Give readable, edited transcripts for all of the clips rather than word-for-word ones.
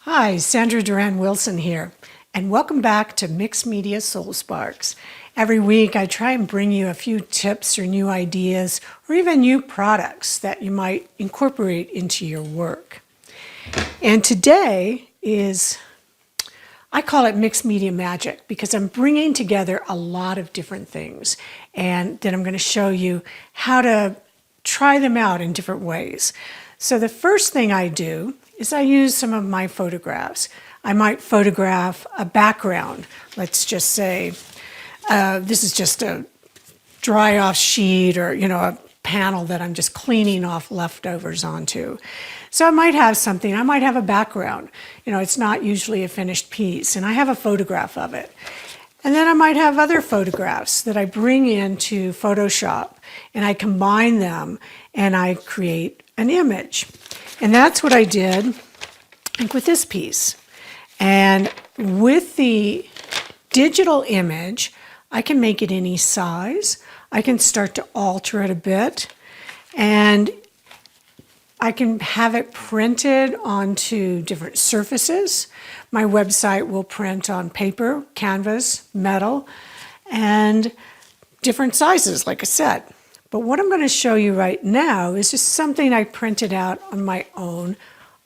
Hi, Sandra Duran Wilson here, and welcome back to Mixed Media Soul Sparks. Every week I try and bring you a few tips or new ideas or even new products that you might incorporate into your work. And today I call it Mixed Media Magic because I'm bringing together a lot of different things, and then I'm going to show you how to try them out in different ways. So the first thing I do is I use some of my photographs. I might photograph a background. Let's just say this is just a dry off sheet or, a panel that I'm just cleaning off leftovers onto. So I might have something, I might have a background. It's not usually a finished piece, and I have a photograph of it. And then I might have other photographs that I bring into Photoshop, and I combine them, and I create an image. And that's what I did, with this piece. And with the digital image, I can make it any size. I can start to alter it a bit, and I can have it printed onto different surfaces. My website will print on paper, canvas, metal, and different sizes, like I said. But what I'm going to show you right now is just something I printed out on my own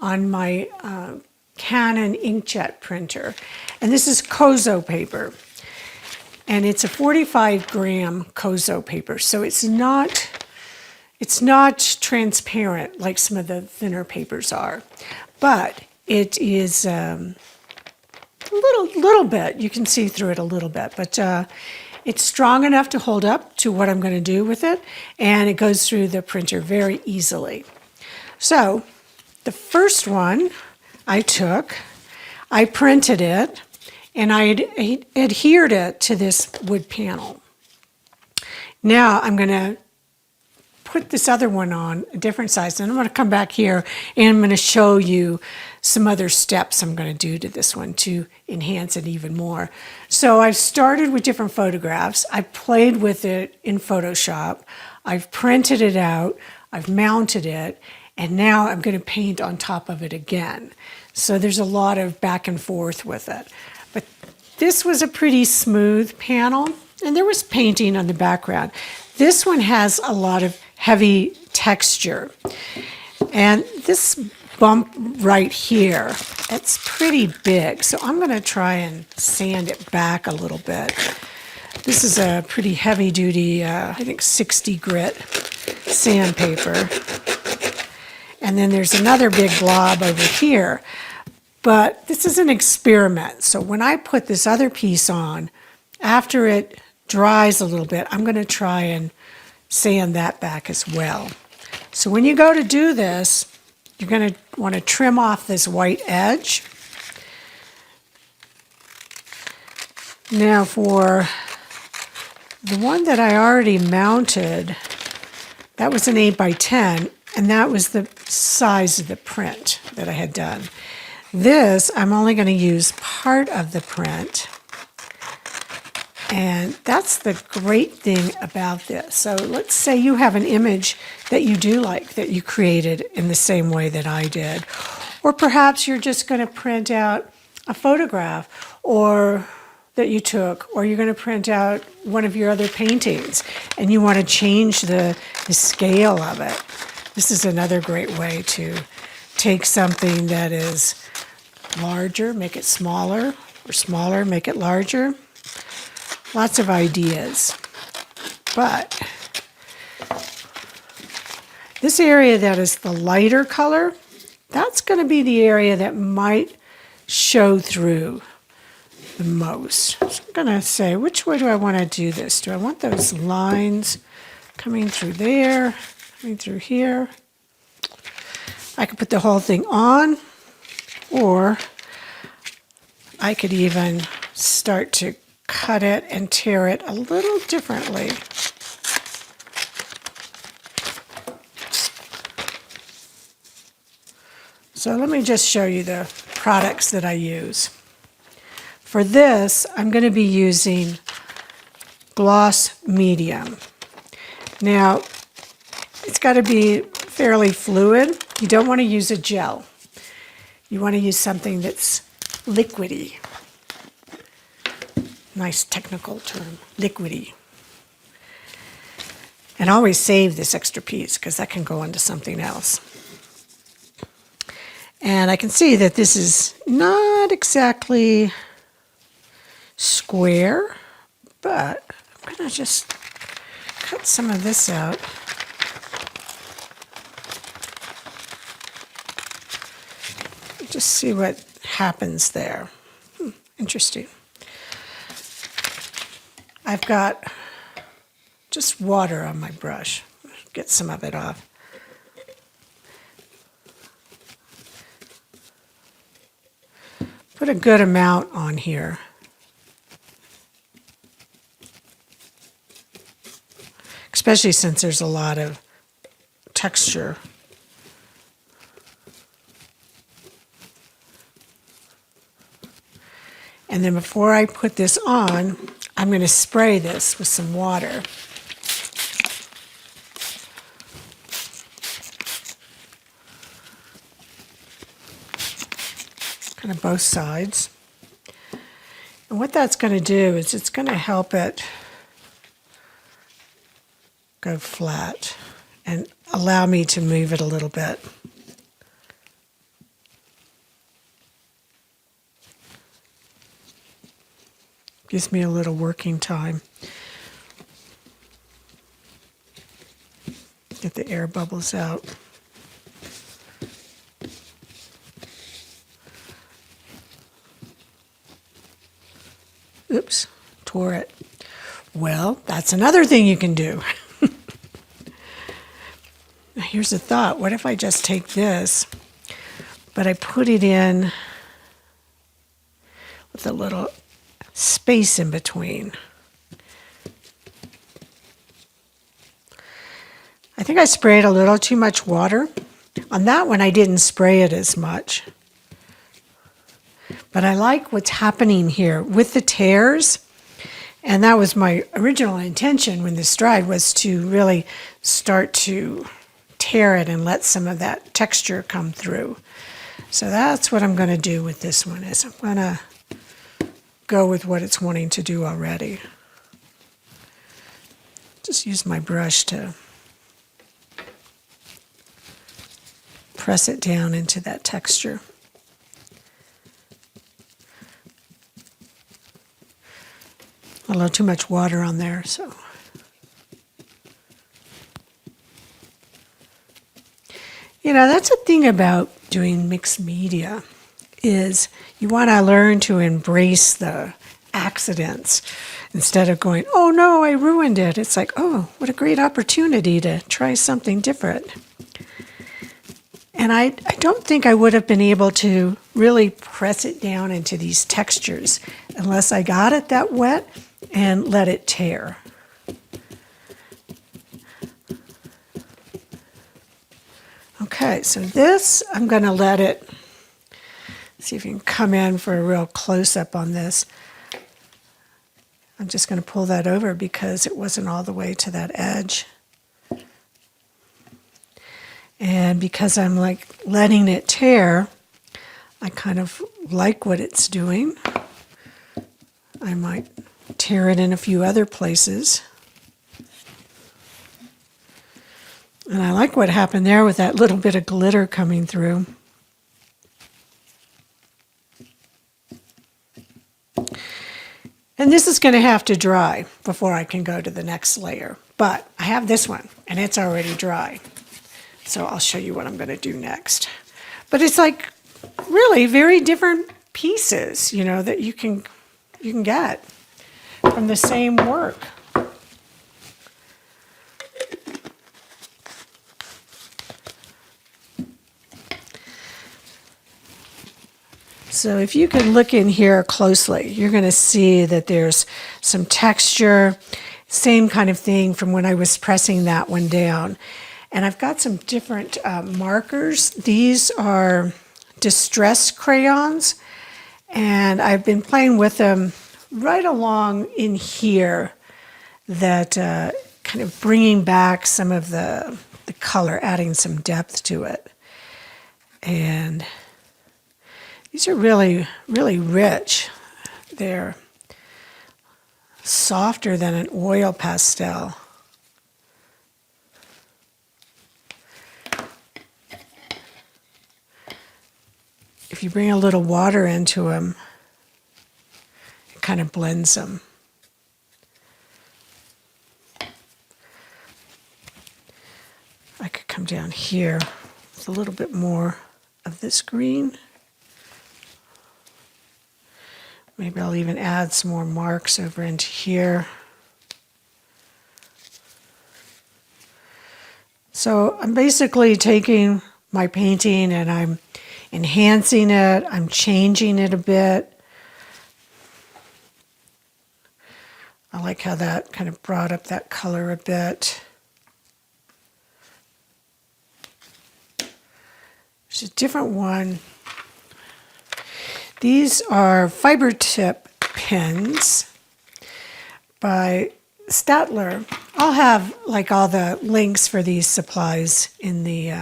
on my Canon inkjet printer. And this is Kozo paper. And it's a 45-gram Kozo paper, so it's not transparent like some of the thinner papers are, but it is a little bit. You can see through it a little bit, but it's strong enough to hold up to what I'm going to do with it, and it goes through the printer very easily. So the first one I took, I printed it, and I adhered it to this wood panel. Now I'm going to put this other one on a different size, and I'm going to come back here and I'm going to show you some other steps I'm going to do to this one to enhance it even more. So I've started with different photographs. I've played with it in Photoshop. I've printed it out. I've mounted it, and now I'm going to paint on top of it again. So there's a lot of back and forth with it. But this was a pretty smooth panel, and there was painting on the background. This one has a lot of heavy texture. And this bump right here, it's pretty big. So I'm going to try and sand it back a little bit. This is a pretty heavy duty, I think 60 grit sandpaper. And then there's another big blob over here. But this is an experiment. So when I put this other piece on, after it dries a little bit, I'm going to try and sand that back as well. So when you go to do this, you're going to want to trim off this white edge. Now for the one that I already mounted, that was an 8 by 10, and that was the size of the print that I had done. This, I'm only going to use part of the print. And that's the great thing about this. So let's say you have an image that you do like, that you created in the same way that I did. Or perhaps you're just going to print out a photograph or that you took, or you're going to print out one of your other paintings and you want to change the scale of it. This is another great way to take something that is larger, make it smaller, or smaller, make it larger. Lots of ideas. But this area that is the lighter color, that's going to be the area that might show through the most. So I'm going to say, which way do I want to do this? Do I want those lines coming through there, coming through here? I could put the whole thing on, or I could even start to cut it and tear it a little differently. So let me just show you the products that I use. For this, I'm going to be using gloss medium. Now, it's got to be fairly fluid. You don't want to use a gel. You want to use something that's liquidy. Nice technical term, liquidy. And always save this extra piece because that can go into something else. And I can see that this is not exactly square, but I'm going to just cut some of this out. Just see what happens there. Interesting. I've got just water on my brush. Get some of it off. Put a good amount on here. Especially since there's a lot of texture. And then before I put this on, I'm going to spray this with some water. Kind of both sides. And what that's going to do is it's going to help it go flat and allow me to move it a little bit. Gives me a little working time. Get the air bubbles out. Oops, tore it. Well, that's another thing you can do. Now here's a thought. What if I just take this, but I put it in with a little space in between. I think I sprayed a little too much water. On that one, I didn't spray it as much. But I like what's happening here with the tears. And that was my original intention when this dried, was to really start to tear it and let some of that texture come through. So that's what I'm going to do with this one, is I'm going to go with what it's wanting to do already. Just use my brush to press it down into that texture. A little too much water on there, so. You know, that's the thing about doing mixed media, is you want to learn to embrace the accidents instead of going, oh no, I ruined it. It's like, oh, what a great opportunity to try something different. And I don't think I would have been able to really press it down into these textures unless I got it that wet and let it tear. Okay, so this, I'm going to let it, see if you can come in for a real close-up on this. I'm just going to pull that over because it wasn't all the way to that edge. And because I'm like letting it tear, I kind of like what it's doing. I might tear it in a few other places. And I like what happened there with that little bit of glitter coming through. And this is going to have to dry before I can go to the next layer. But I have this one, and it's already dry. So I'll show you what I'm going to do next. But it's like really very different pieces, you know, that you can get from the same work. So if you can look in here closely, you're going to see that there's some texture, same kind of thing from when I was pressing that one down. And I've got some different markers. These are distress crayons, and I've been playing with them right along in here, that kind of bringing back some of the color, adding some depth to it. And These are really, really rich. They're softer than an oil pastel. If you bring a little water into them, it kind of blends them. I could come down here with a little bit more of this green. Maybe I'll even add some more marks over into here. So I'm basically taking my painting and I'm enhancing it, I'm changing it a bit. I like how that kind of brought up that color a bit. There's a different one. These are fiber tip pins by Statler. I'll have like all the links for these supplies in the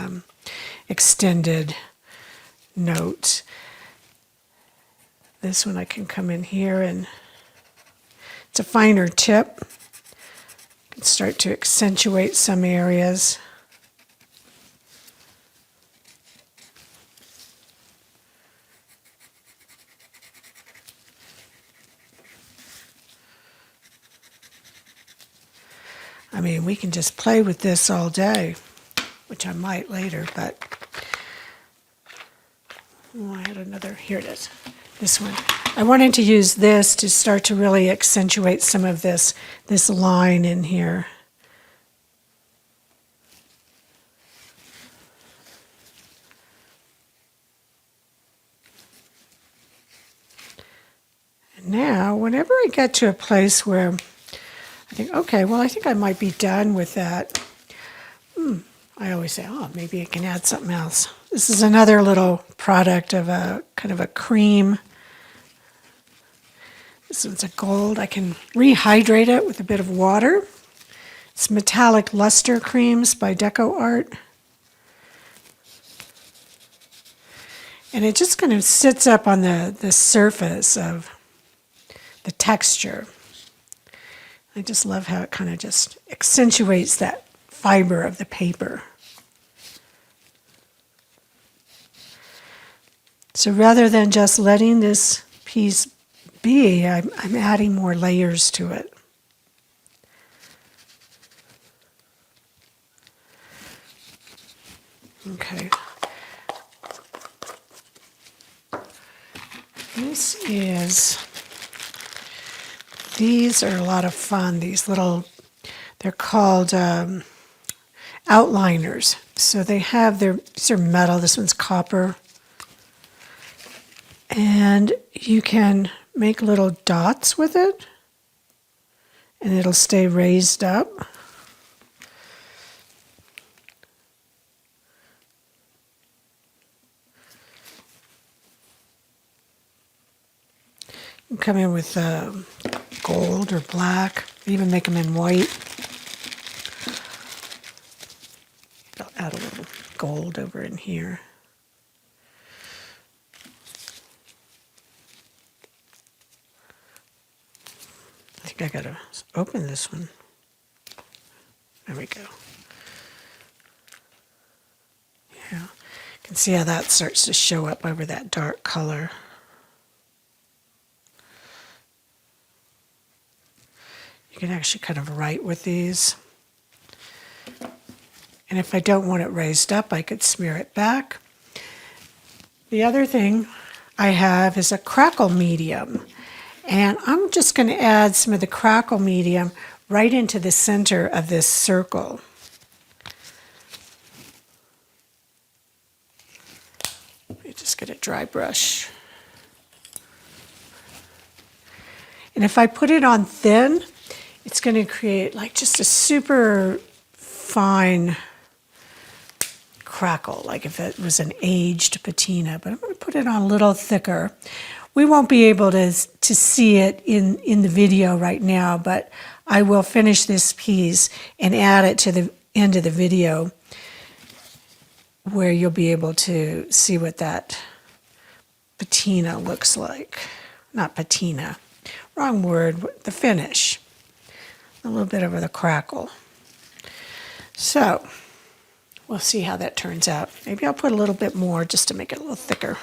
extended notes. This one I can come in here and it's a finer tip. You can start to accentuate some areas. I mean, we can just play with this all day, which I might later, but oh, I had another, here it is, this one. I wanted to use this to start to really accentuate some of this line in here. And now, whenever I get to a place where I think, okay, well, I think I might be done with that. I always say, oh, maybe I can add something else. This is another little product of a kind of a cream. This one's a gold. I can rehydrate it with a bit of water. It's Metallic Luster Creams by Deco Art. And it just kind of sits up on the surface of the texture. I just love how it kind of just accentuates that fiber of the paper. So rather than just letting this piece be, I'm adding more layers to it. Okay. These are a lot of fun. These little, they're called outliners. So they have these are metal, this one's copper. And you can make little dots with it, and it'll stay raised up. You can come in with gold or black, even make them in white. I'll add a little gold over in here. I think I gotta open this one. There we go. Yeah, you can see how that starts to show up over that dark color. You can actually kind of write with these. And if I don't want it raised up, I could smear it back. The other thing I have is a crackle medium. And I'm just going to add some of the crackle medium right into the center of this circle. Let me just get a dry brush. And if I put it on thin, it's going to create like just a super fine crackle, like if it was an aged patina. But I'm going to put it on a little thicker. We won't be able to see it in the video right now, but I will finish this piece and add it to the end of the video where you'll be able to see what that patina looks like. Not patina, wrong word, the finish. A little bit of the crackle. So, we'll see how that turns out. Maybe I'll put a little bit more just to make it a little thicker.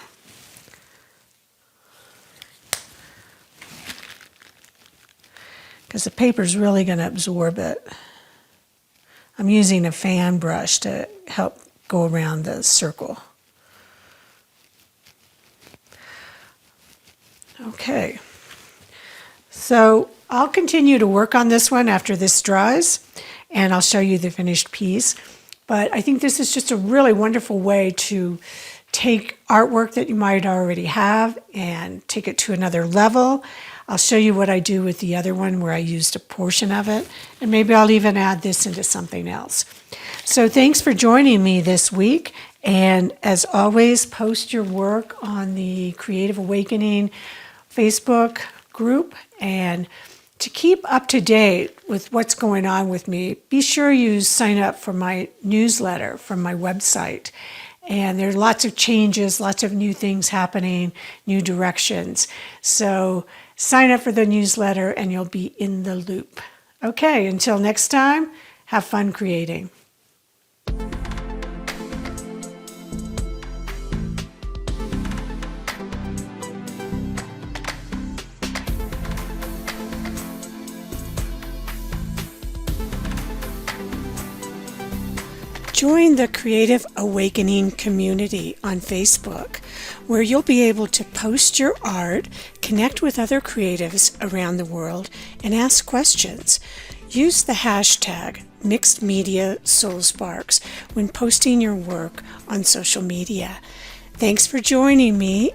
Because the paper's really going to absorb it. I'm using a fan brush to help go around the circle. Okay, so I'll continue to work on this one after this dries, and I'll show you the finished piece. But I think this is just a really wonderful way to take artwork that you might already have and take it to another level. I'll show you what I do with the other one where I used a portion of it, and maybe I'll even add this into something else. So thanks for joining me this week, and as always, post your work on the Creative Awakening Facebook group, and to keep up to date with what's going on with me, be sure you sign up for my newsletter from my website. And there are lots of changes, lots of new things happening, new directions. So sign up for the newsletter and you'll be in the loop. Okay, until next time, have fun creating. Join the Creative Awakening community on Facebook, where you'll be able to post your art, connect with other creatives around the world, and ask questions. Use the hashtag #MixedMediaSoulSparks when posting your work on social media. Thanks for joining me,